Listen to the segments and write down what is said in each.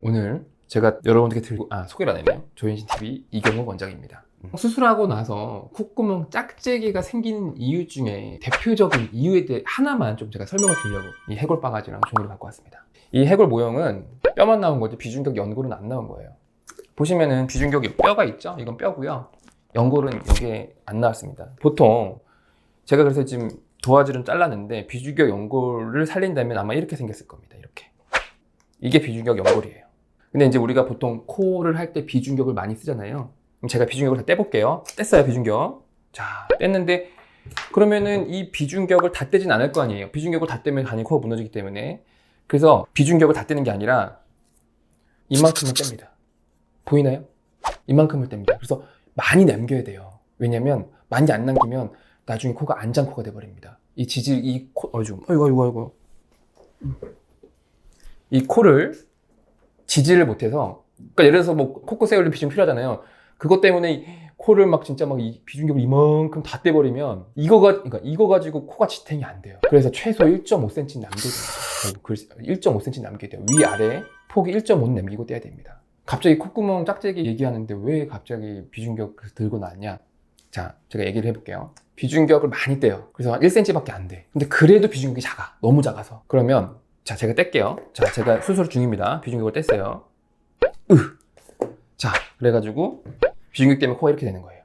오늘 제가 여러분들께 소개를 안 했네요. 조현신TV 이경욱 원장입니다. 수술하고 나서 콧구멍 짝재기가 생기는 이유 중에 대표적인 이유에 대해 하나만 좀 제가 설명을 드리려고 이 해골 바가지랑 종이를 갖고 왔습니다. 이 해골 모형은 뼈만 나온 거지 비중격 연골은 안 나온 거예요. 보시면은 비중격에 뼈가 있죠? 이건 뼈고요. 연골은 여기에 안 나왔습니다. 보통 제가 그래서 지금 도화지를 잘랐는데 비중격 연골을 살린다면 아마 이렇게 생겼을 겁니다. 이렇게. 이게 비중격 연골이에요. 근데 이제 우리가 보통 코를 할 때 비중격을 많이 쓰잖아요. 그럼 제가 비중격을 다 떼볼게요. 뗐어요, 비중격. 자, 뗐는데 그러면은 이 비중격을 다 떼진 않을 거 아니에요. 비중격을 다 떼면 간이 코가 무너지기 때문에. 그래서 비중격을 다 떼는 게 아니라 이만큼만 뗍니다. 보이나요? 이만큼을 뗍니다. 그래서 많이 남겨야 돼요. 왜냐면 많이 안 남기면 나중에 코가 안장코가 돼버립니다. 이 지질, 이 코, 아이고. 이 코를 지지를 못해서, 그러니까 예를 들어서 뭐 코코 세울린 비중 필요하잖아요. 그것 때문에 코를 막 진짜 막 이 비중격을 이만큼 다 떼버리면 그러니까 이거 가지고 코가 지탱이 안 돼요. 그래서 최소 1.5cm 남겨야 됩니다. 1.5cm 남겨야 돼요. 위아래 폭이 1.5는 남기고 떼야 됩니다. 갑자기 콧구멍 짝재기 얘기하는데 왜 갑자기 비중격 들고 나왔냐? 자, 제가 얘기를 해볼게요. 비중격을 많이 떼요. 그래서 한 1cm밖에 안 돼. 근데 그래도 비중격이 작아. 너무 작아서. 그러면 자, 제가 뗄게요. 자, 제가 수술 중입니다. 비중격을 뗐어요. 자, 그래가지고 비중격 때문에 코가 이렇게 되는 거예요.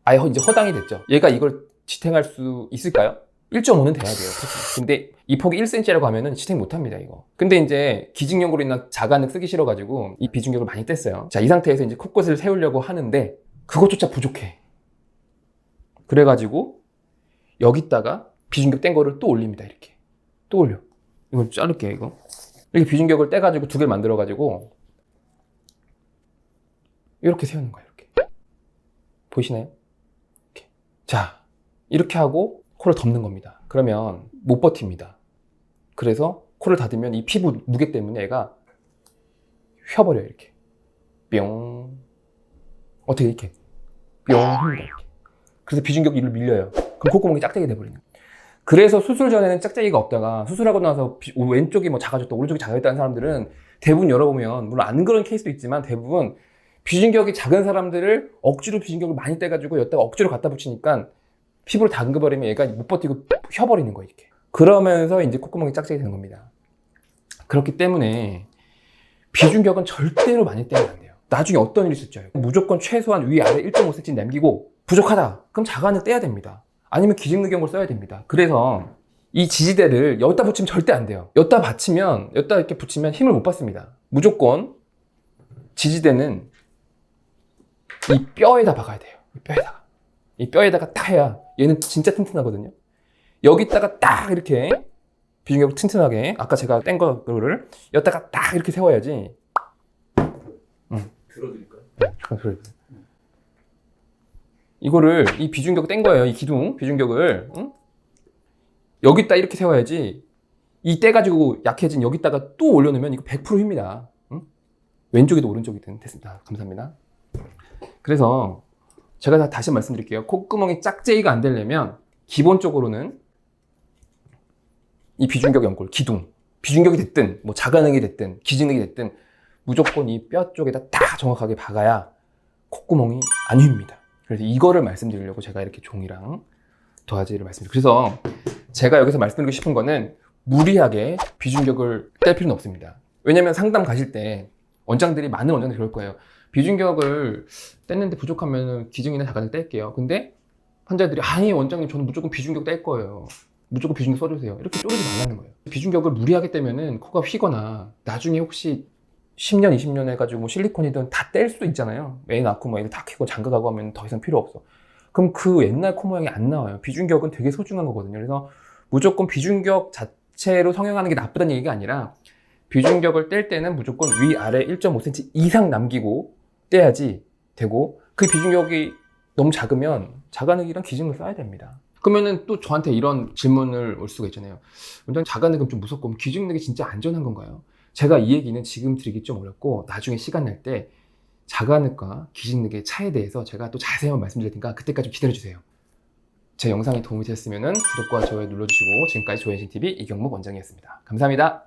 아예 이제 허당이 됐죠. 얘가 이걸 지탱할 수 있을까요? 1.5는 돼야 돼요. 근데 이 폭이 1cm라고 하면은 지탱 못 합니다, 이거. 근데 이제 기직연골이나 자간을 쓰기 싫어가지고 이 비중격을 많이 뗐어요. 자, 이 상태에서 이제 코끝을 세우려고 하는데 그것조차 부족해. 그래가지고 여기다가 비중격 뗀 거를 또 올립니다, 이렇게. 또 올려. 이걸 자를게요, 이거. 이렇게 비중격을 떼가지고 두 개를 만들어가지고 이렇게 세우는 거예요, 이렇게. 보이시나요? 이렇게. 자, 이렇게 하고 코를 덮는 겁니다. 그러면 못 버팁니다. 그래서 코를 닫으면 이 피부 무게 때문에 얘가 휘어버려요, 이렇게. 뿅. 어떻게 이렇게. 뿅. 합니다, 이렇게. 그래서 비중격이 이를 밀려요. 그럼 콧구멍이 짝짝이 돼버리는 거예요. 그래서 수술 전에는 짝짝이가 없다가 수술하고 나서 왼쪽이 뭐 작아졌다, 오른쪽이 작아졌다는 사람들은 대부분 열어보면, 물론 안 그런 케이스도 있지만 대부분 비중격이 작은 사람들을 억지로 비중격을 많이 떼가지고 여기다가 억지로 갖다 붙이니까 피부를 담궈버리면 얘가 못 버티고 휘어버리는 거예요, 이렇게. 그러면서 이제 콧구멍이 짝짝이 되는 겁니다. 그렇기 때문에 비중격은 절대로 많이 떼면 안 돼요. 나중에 어떤 일이 있을지 알고. 무조건 최소한 위아래 1.5cm 남기고 부족하다. 그럼 자간을 떼야 됩니다. 아니면 기직늑경을 써야 됩니다. 그래서 이 지지대를 여기다 붙이면 절대 안 돼요. 여기다 이렇게 붙이면 힘을 못 받습니다. 무조건 지지대는 이 뼈에다 박아야 돼요. 이 뼈에다가 딱 해야 얘는 진짜 튼튼하거든요. 여기다가 딱 이렇게 비중격을 튼튼하게, 아까 제가 뗀 거를 여기다가 딱 이렇게 세워야지. 들어드릴까요? 들어드릴게요. 이거를, 이 비중격 뗀 거예요. 이 기둥 비중격을 여기다 이렇게 세워야지. 이 떼가지고 약해진 여기다가 또 올려놓으면 이거 100% 휩니다. 왼쪽이든 오른쪽이든 됐습니다. 감사합니다. 그래서 제가 다시 말씀드릴게요. 콧구멍이 짝재기가 안 되려면 기본적으로는 이 비중격 연골, 기둥, 비중격이 됐든 뭐 자간응이 됐든 기직능이 됐든 무조건 이 뼈 쪽에다 딱 정확하게 박아야 콧구멍이 안 휩니다. 그래서 이거를 말씀드리려고 제가 이렇게 종이랑 도화지를 말씀드려요. 그래서 제가 여기서 말씀드리고 싶은 거는 무리하게 비중격을 뗄 필요는 없습니다. 왜냐면 상담 가실 때 많은 원장들이 그럴 거예요. 비중격을 뗐는데 부족하면 기증이나 자간을 뗄게요. 근데 환자들이 아니 원장님 저는 무조건 비중격 뗄 거예요. 무조건 비중격 써주세요. 이렇게 쪼르지 말라는 거예요. 비중격을 무리하게 떼면은 코가 휘거나 나중에 혹시 10년, 20년 해가지고 뭐 실리콘이든 다 뗄 수도 있잖아요. 애 낳고 뭐 애들 다 키고 장가가고 하면 더 이상 필요 없어. 그럼 그 옛날 코 모양이 안 나와요. 비중격은 되게 소중한 거거든요. 그래서 무조건 비중격 자체로 성형하는 게 나쁘다는 얘기가 아니라 비중격을 뗄 때는 무조건 위아래 1.5cm 이상 남기고 떼야지 되고, 그 비중격이 너무 작으면 자간액이랑 기증을 써야 됩니다. 그러면은 또 저한테 이런 질문을 올 수가 있잖아요. 원장님 자간액은 좀 무섭고 기증액이 진짜 안전한 건가요? 제가 이 얘기는 지금 드리기 좀 어렵고 나중에 시간 날 때 자간액과 기증액의 차이에 대해서 제가 또 자세히 말씀드릴 테니까 그때까지 좀 기다려주세요. 제 영상이 도움이 되셨으면 구독과 좋아요 눌러주시고, 지금까지 조현신TV 이경묵 원장이었습니다. 감사합니다.